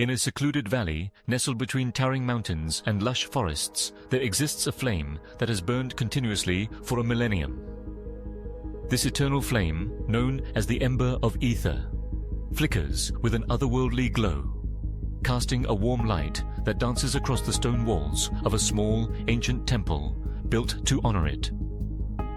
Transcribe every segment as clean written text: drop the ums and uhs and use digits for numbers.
In a secluded valley, nestled between towering mountains and lush forests, there exists a flame that has burned continuously for a millennium. This eternal flame, known as the Ember of Ether, flickers with an otherworldly glow, casting a warm light that dances across the stone walls of a small, ancient temple built to honor it.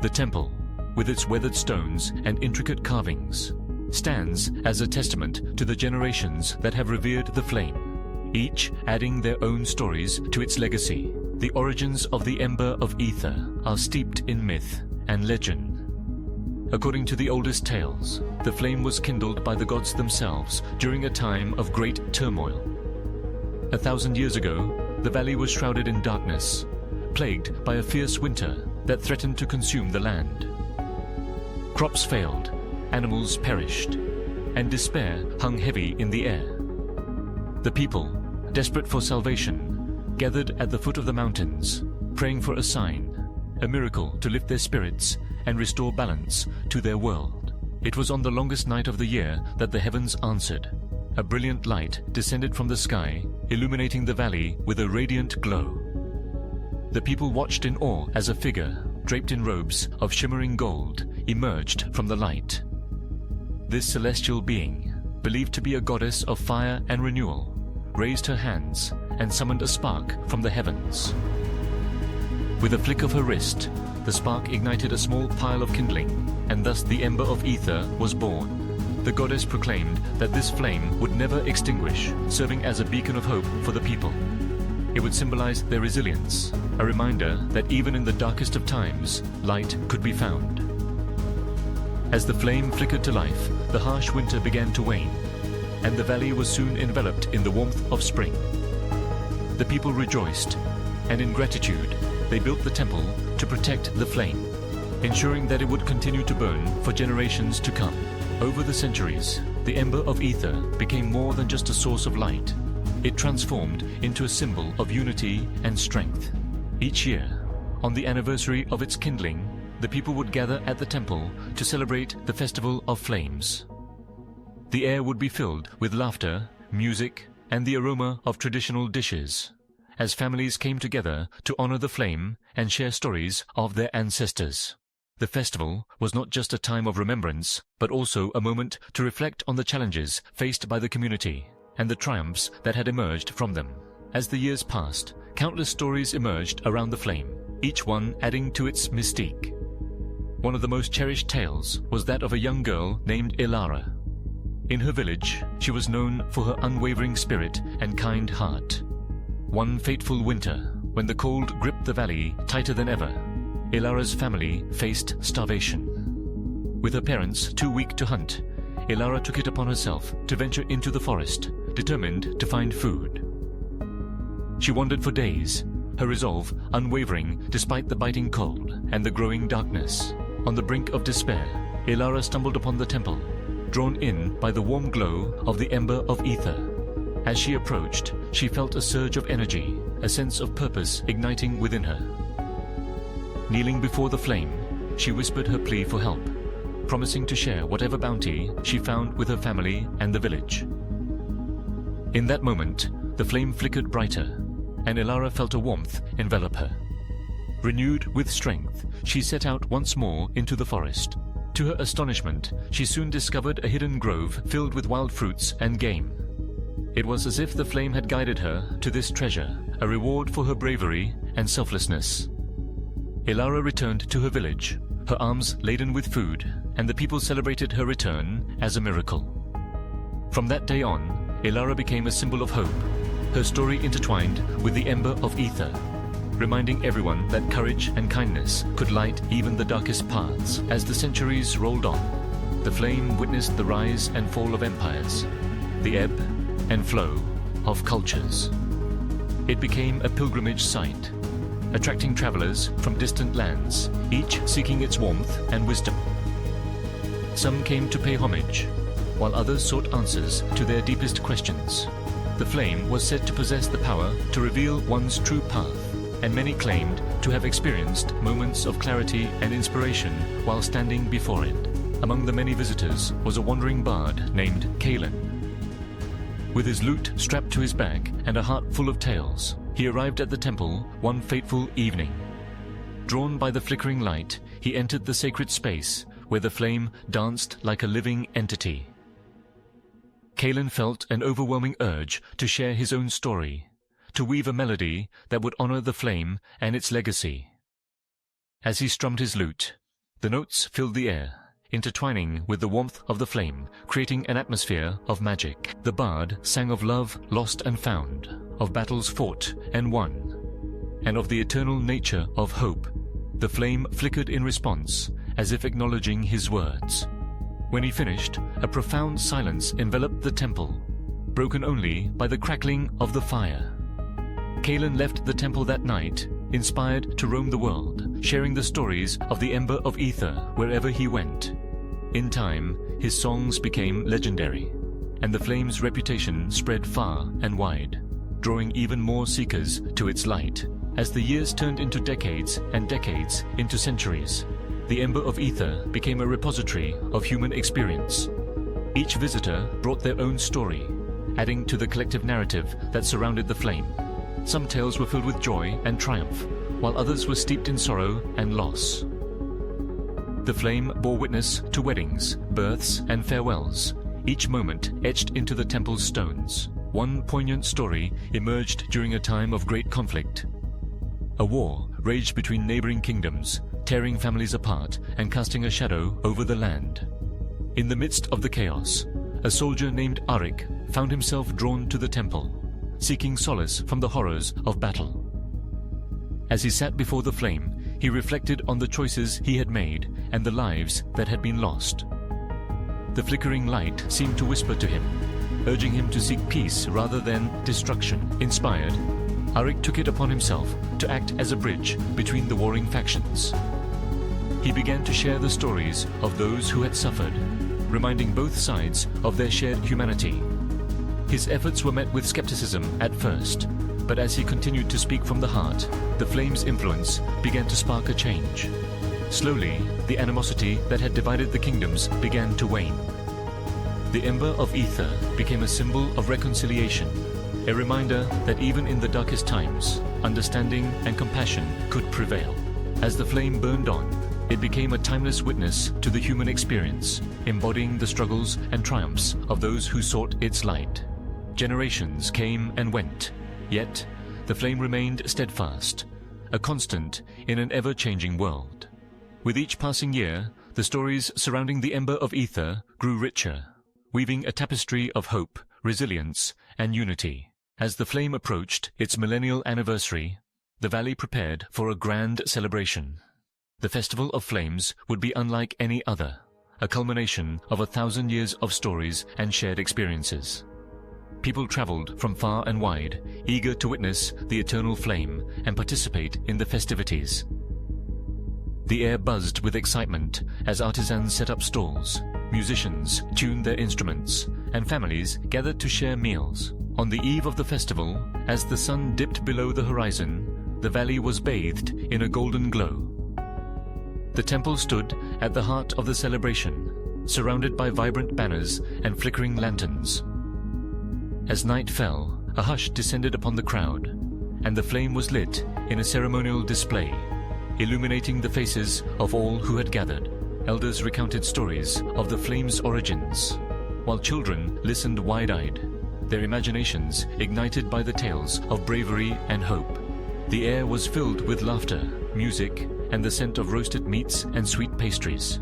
The temple, with its weathered stones and intricate carvings, stands as a testament to the generations that have revered the flame, each adding their own stories to its legacy. The origins of the Ember of Ether are steeped in myth and legend. According to the oldest tales, the flame was kindled by the gods themselves during a time of great turmoil. 1,000 years ago, the valley was shrouded in darkness, plagued by a fierce winter that threatened to consume the land. Crops failed, animals perished, and despair hung heavy in the air. The people, desperate for salvation, gathered at the foot of the mountains, praying for a sign, a miracle to lift their spirits and restore balance to their world. It was on the longest night of the year that the heavens answered. A brilliant light descended from the sky, illuminating the valley with a radiant glow. The people watched in awe as a figure, draped in robes of shimmering gold, emerged from the light. This celestial being, believed to be a goddess of fire and renewal, raised her hands and summoned a spark from the heavens. With a flick of her wrist, the spark ignited a small pile of kindling, and thus the Ember of Ether was born. The goddess proclaimed that this flame would never extinguish, serving as a beacon of hope for the people. It would symbolize their resilience, a reminder that even in the darkest of times, light could be found. As the flame flickered to life, the harsh winter began to wane, and the valley was soon enveloped in the warmth of spring. The people rejoiced, and in gratitude, they built the temple to protect the flame, ensuring that it would continue to burn for generations to come. Over the centuries, the Ember of Ether became more than just a source of light. It transformed into a symbol of unity and strength. Each year, on the anniversary of its kindling, the people would gather at the temple to celebrate the Festival of Flames. The air would be filled with laughter, music, and the aroma of traditional dishes, as families came together to honor the flame and share stories of their ancestors. The festival was not just a time of remembrance, but also a moment to reflect on the challenges faced by the community and the triumphs that had emerged from them. As the years passed, countless stories emerged around the flame, each one adding to its mystique. One of the most cherished tales was that of a young girl named Elara. In her village, she was known for her unwavering spirit and kind heart. One fateful winter, when the cold gripped the valley tighter than ever, Elara's family faced starvation. With her parents too weak to hunt, Elara took it upon herself to venture into the forest, determined to find food. She wandered for days, her resolve unwavering despite the biting cold and the growing darkness. On the brink of despair, Elara stumbled upon the temple, drawn in by the warm glow of the Ember of Ether. As she approached, she felt a surge of energy, a sense of purpose igniting within her. Kneeling before the flame, she whispered her plea for help, promising to share whatever bounty she found with her family and the village. In that moment, the flame flickered brighter, and Elara felt a warmth envelop her. Renewed with strength, she set out once more into the forest. To her astonishment, she soon discovered a hidden grove filled with wild fruits and game. It was as if the flame had guided her to this treasure, a reward for her bravery and selflessness. Elara returned to her village, her arms laden with food, and the people celebrated her return as a miracle. From that day on, Elara became a symbol of hope, her story intertwined with the Ember of Ether, reminding everyone that courage and kindness could light even the darkest paths. As the centuries rolled on, the flame witnessed the rise and fall of empires, the ebb and flow of cultures. It became a pilgrimage site, attracting travelers from distant lands, each seeking its warmth and wisdom. Some came to pay homage, while others sought answers to their deepest questions. The flame was said to possess the power to reveal one's true path, and many claimed to have experienced moments of clarity and inspiration while standing before it. Among the many visitors was a wandering bard named Kalen. With his lute strapped to his back and a heart full of tales, he arrived at the temple one fateful evening. Drawn by the flickering light, he entered the sacred space where the flame danced like a living entity. Kalen felt an overwhelming urge to share his own story, to weave a melody that would honor the flame and its legacy. As he strummed his lute, the notes filled the air, intertwining with the warmth of the flame, creating an atmosphere of magic. The bard sang of love lost and found, of battles fought and won, and of the eternal nature of hope. The flame flickered in response, as if acknowledging his words. When he finished, a profound silence enveloped the temple, broken only by the crackling of the fire. Kalen left the temple that night, inspired to roam the world, sharing the stories of the Ember of Ether wherever he went. In time, his songs became legendary, and the flame's reputation spread far and wide, drawing even more seekers to its light. As the years turned into decades and decades into centuries, the Ember of Ether became a repository of human experience. Each visitor brought their own story, adding to the collective narrative that surrounded the flame. Some tales were filled with joy and triumph, while others were steeped in sorrow and loss. The flame bore witness to weddings, births, and farewells, each moment etched into the temple's stones. One poignant story emerged during a time of great conflict. A war raged between neighboring kingdoms, tearing families apart and casting a shadow over the land. In the midst of the chaos, a soldier named Arik found himself drawn to the temple, seeking solace from the horrors of battle. As he sat before the flame, he reflected on the choices he had made and the lives that had been lost. The flickering light seemed to whisper to him, urging him to seek peace rather than destruction. Inspired, Arik took it upon himself to act as a bridge between the warring factions. He began to share the stories of those who had suffered, reminding both sides of their shared humanity. His efforts were met with skepticism at first, but as he continued to speak from the heart, the flame's influence began to spark a change. Slowly, the animosity that had divided the kingdoms began to wane. The Ember of Ether became a symbol of reconciliation, a reminder that even in the darkest times, understanding and compassion could prevail. As the flame burned on, it became a timeless witness to the human experience, embodying the struggles and triumphs of those who sought its light. Generations came and went, yet the flame remained steadfast, a constant in an ever-changing world. With each passing year, the stories surrounding the Ember of Ether grew richer, weaving a tapestry of hope, resilience, and unity. As the flame approached its millennial anniversary, the valley prepared for a grand celebration. The Festival of Flames would be unlike any other, a culmination of 1,000 years of stories and shared experiences. People traveled from far and wide, eager to witness the eternal flame and participate in the festivities. The air buzzed with excitement as artisans set up stalls, musicians tuned their instruments, and families gathered to share meals. On the eve of the festival, as the sun dipped below the horizon, the valley was bathed in a golden glow. The temple stood at the heart of the celebration, surrounded by vibrant banners and flickering lanterns. As night fell, a hush descended upon the crowd, and the flame was lit in a ceremonial display, illuminating the faces of all who had gathered. Elders recounted stories of the flame's origins, while children listened wide-eyed, their imaginations ignited by the tales of bravery and hope. The air was filled with laughter, music, and the scent of roasted meats and sweet pastries.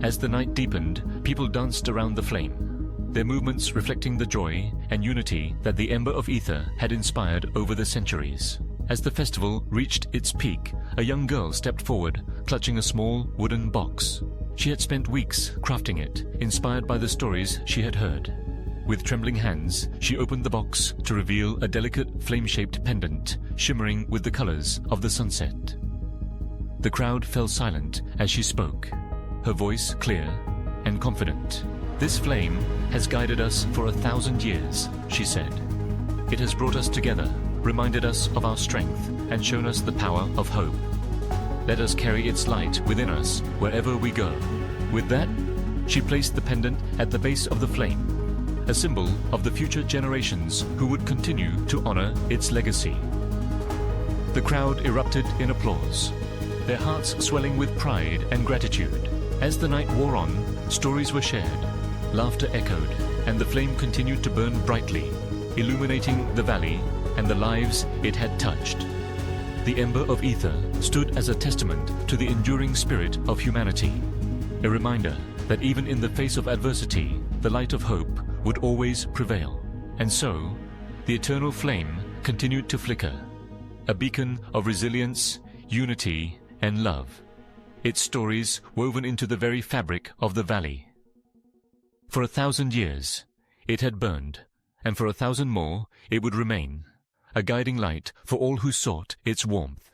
As the night deepened, people danced around the flame, their movements reflecting the joy and unity that the Ember of Ether had inspired over the centuries. As the festival reached its peak, a young girl stepped forward, clutching a small wooden box. She had spent weeks crafting it, inspired by the stories she had heard. With trembling hands, she opened the box to reveal a delicate flame-shaped pendant, shimmering with the colors of the sunset. The crowd fell silent as she spoke, her voice clear and confident. "This flame has guided us for 1,000 years," she said. "It has brought us together, reminded us of our strength, and shown us the power of hope. Let us carry its light within us wherever we go." With that, she placed the pendant at the base of the flame, a symbol of the future generations who would continue to honor its legacy. The crowd erupted in applause, their hearts swelling with pride and gratitude. As the night wore on, stories were shared, laughter echoed, and the flame continued to burn brightly, illuminating the valley and the lives it had touched. The ember of ether stood as a testament to the enduring spirit of humanity, a reminder that even in the face of adversity, the light of hope would always prevail. And so, the eternal flame continued to flicker, a beacon of resilience, unity, and love, its stories woven into the very fabric of the valley. For 1,000 years, it had burned, and for 1,000 more, it would remain, a guiding light for all who sought its warmth.